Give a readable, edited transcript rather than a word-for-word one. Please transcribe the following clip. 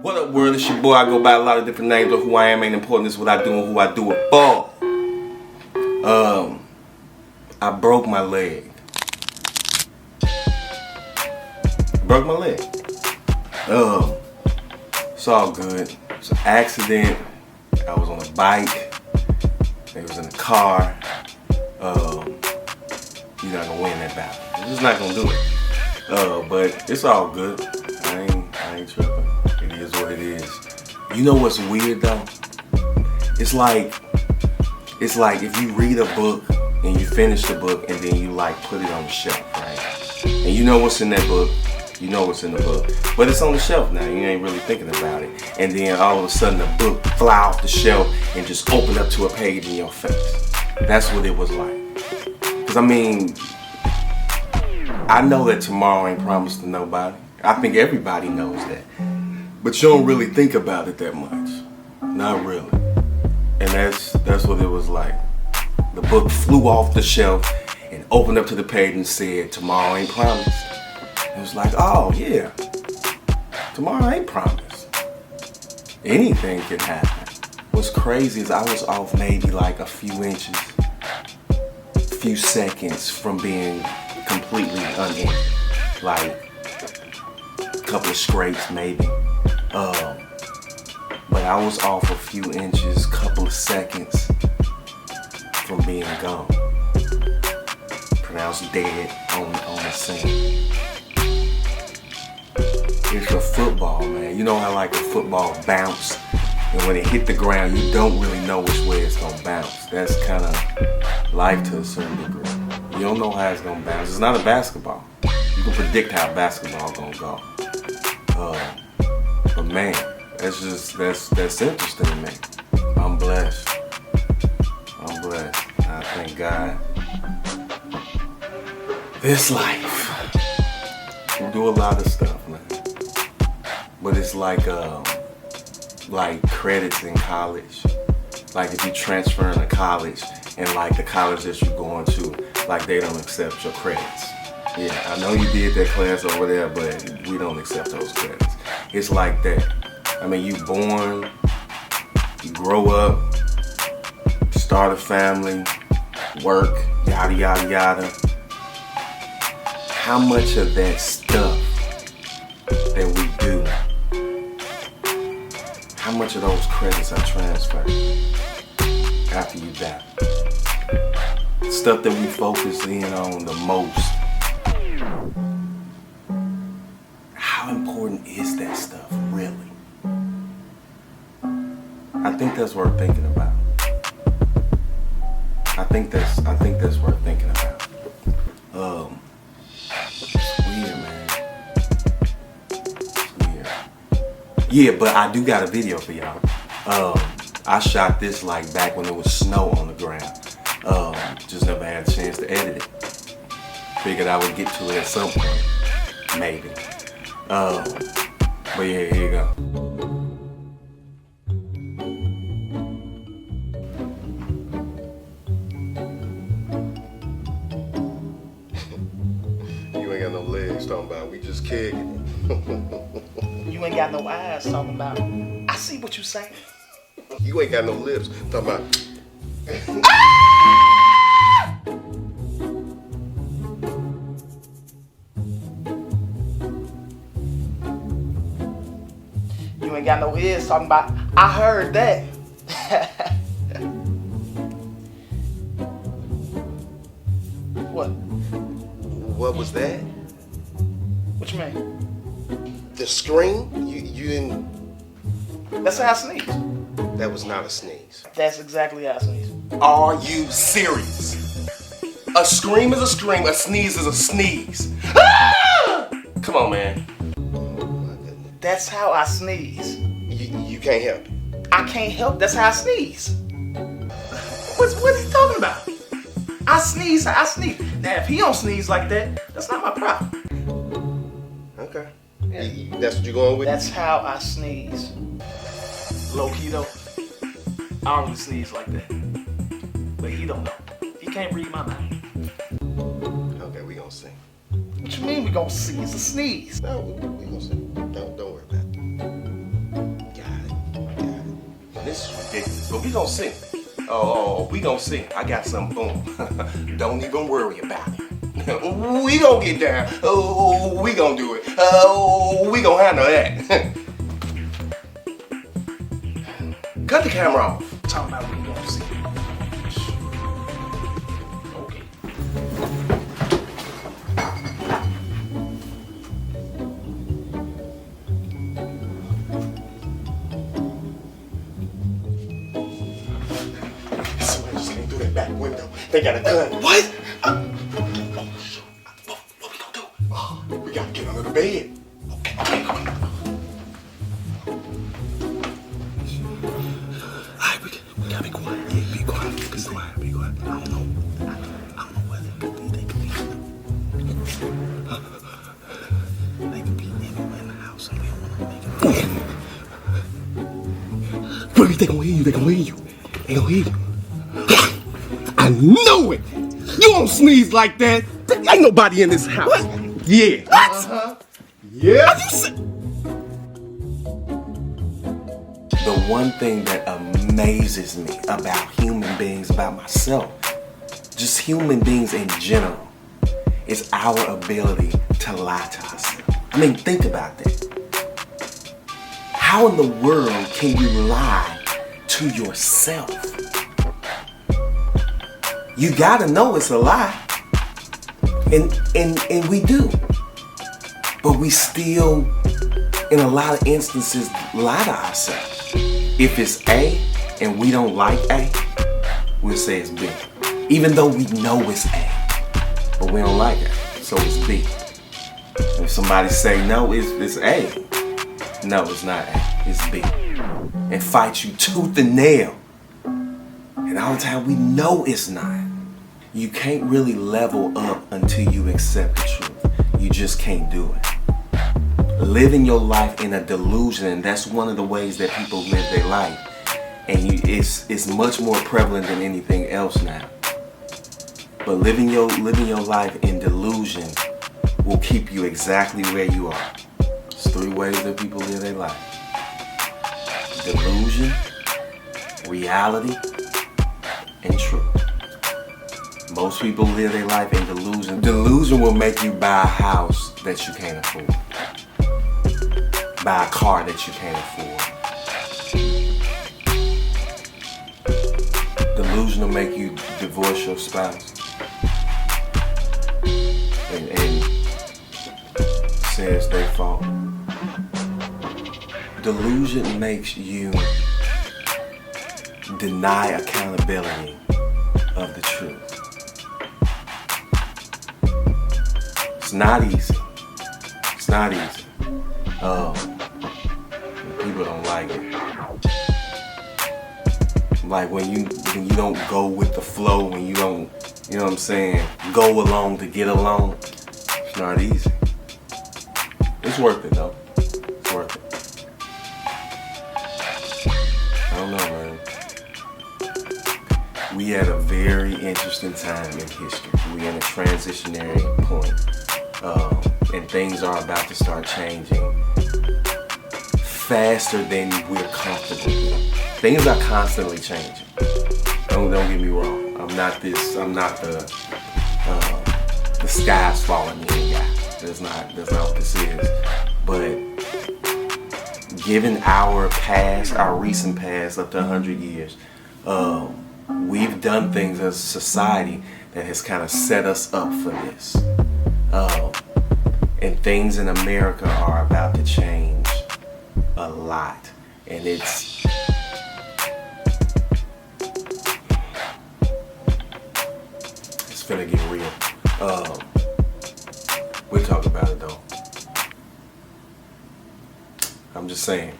What up, world? It's your boy. I go by a lot of different names, but who I am ain't important. This is what I do and who I do it for. I broke my leg. Broke my leg. It's all good. It's an accident. I was on a bike. They was in a car. You're not gonna win that battle. You're just not gonna do it. But it's all good. I ain't tripping. It is what it is. You know what's weird though? It's like if you read a book and you finish the book and then you like put it on the shelf, right? And you know what's in that book. You know what's in the book, but it's on the shelf now. You ain't really thinking about it. And then all of a sudden the book fly off the shelf and just open up to a page in your face. That's what it was like. Cause I mean, I know that tomorrow ain't promised to nobody. I think everybody knows that. But you don't really think about it that much. Not really. And that's what it was like. The book flew off the shelf and opened up to the page and said, tomorrow ain't promised. It was like, oh yeah, tomorrow ain't promised. Anything can happen. What's crazy is I was off maybe like a few inches, a few seconds from being completely uninjured. Like a couple of scrapes maybe. But I was off a few inches, couple of seconds from being gone. Pronounced dead on the scene. It's a football, man. You know how like a football bounce, and when it hit the ground, you don't really know which way it's gonna bounce. That's kind of life to a certain degree. You don't know how it's gonna bounce. It's not a basketball. You can predict how basketball gonna go. But man, that's interesting to me. I'm blessed. I thank God. This life. We do a lot of stuff, man. But it's like credits in college. Like if you transfer to college and like the college that you're going to, like they don't accept your credits. Yeah, I know you did that class over there, but we don't accept those credits. It's like that. I mean, you born, you grow up, start a family, work, yada, yada, yada. How much of that stuff that we do, how much of those credits are transferred after you die? Stuff that we focus in on the most. How important is that stuff, really? I think that's worth thinking about. I think that's worth thinking about. It's weird, man. It's weird. Yeah, but I do got a video for y'all. I shot this like back when there was snow on the ground. Just never had a chance to edit it. Figured I would get to it at some point, maybe. But yeah, here you go. You ain't got no legs talking about we just kicking. You ain't got no eyes talking about I see what you saying. You ain't got no lips talking about You ain't got no ears talking about I heard that. What? what was that? What you mean? The scream? You didn't. That's how I sneeze. That was not a sneeze. That's exactly how I sneeze. Are you serious? A scream is a scream, a sneeze is a sneeze. Ah! Come on, man. Oh my goodness. That's how I sneeze. You can't help it. I can't help. That's how I sneeze. What is he talking about? I sneeze. I sneeze. Now, if he don't sneeze like that, that's not my problem. Okay. Yeah. That's what you're going with? That's how I sneeze. Low key though, I don't really sneeze like that. But he don't know. He can't read my mind. Okay, we gonna see. What you mean we gonna see? It's a sneeze. No, we gonna see. Don't worry about it. this is ridiculous. But we gonna see. Oh, we gonna see. I got something for him. Don't even worry about it. We gonna get down. Oh, we gonna do it. Oh, we gonna handle that. Cut the camera off. Talking about we gonna see. Okay. Somebody just came through that back window. They got a gun. What? Oh, shoot. What we gonna do? Oh, we gotta get under the bed. Okay. Alright, we gotta be quiet. Yeah, be quiet. Be quiet. Be quiet. I don't know whether they could be. They could be anywhere in the house, and we don't want to make it. Baby, they gonna hear you. They gonna hear you. They gonna hear you. I know it. You don't sneeze like that. Ain't nobody in this house. What? Yeah. What? Yeah. The one thing that amazes me about human beings, about myself, just human beings in general, is our ability to lie to ourselves. I mean, think about that. How in the world can you lie to yourself? You gotta know it's a lie. And we do. But we still, in a lot of instances, lie to ourselves. If it's A and we don't like A, we'll say it's B. Even though we know it's A, but we don't like it, so it's B. If somebody say no, it's A. No, it's not A, it's B. And fight you tooth and nail. And all the time we know it's not. You can't really level up until you accept the truth. You just can't do it. Living your life in a delusion, and that's one of the ways that people live their life. And it's much more prevalent than anything else now. But living your life in delusion will keep you exactly where you are. There's 3 ways that people live their life: delusion, reality, and truth. Most people live their life in delusion. Delusion will make you buy a house that you can't afford. Buy a car that you can't afford. Delusion will make you divorce your spouse. And say it's their fault. Delusion makes you deny accountability of the truth. It's not easy. It's not easy. People don't like it. Like when you don't go with the flow, when you don't, you know what I'm saying, go along to get along. It's not easy. It's worth it though. It's worth it. I don't know, man. We at a very interesting time in history. We in a transitionary point. And things are about to start changing faster than we're comfortable with. Things are constantly changing. Don't get me wrong. I'm not the sky's falling in guy. That's not what this is. But given our past, our recent past, up to 100 years, we've done things as a society that has kind of set us up for this. And things in America are about to change a lot. And it's finna get real. We'll talk about it though. I'm just saying.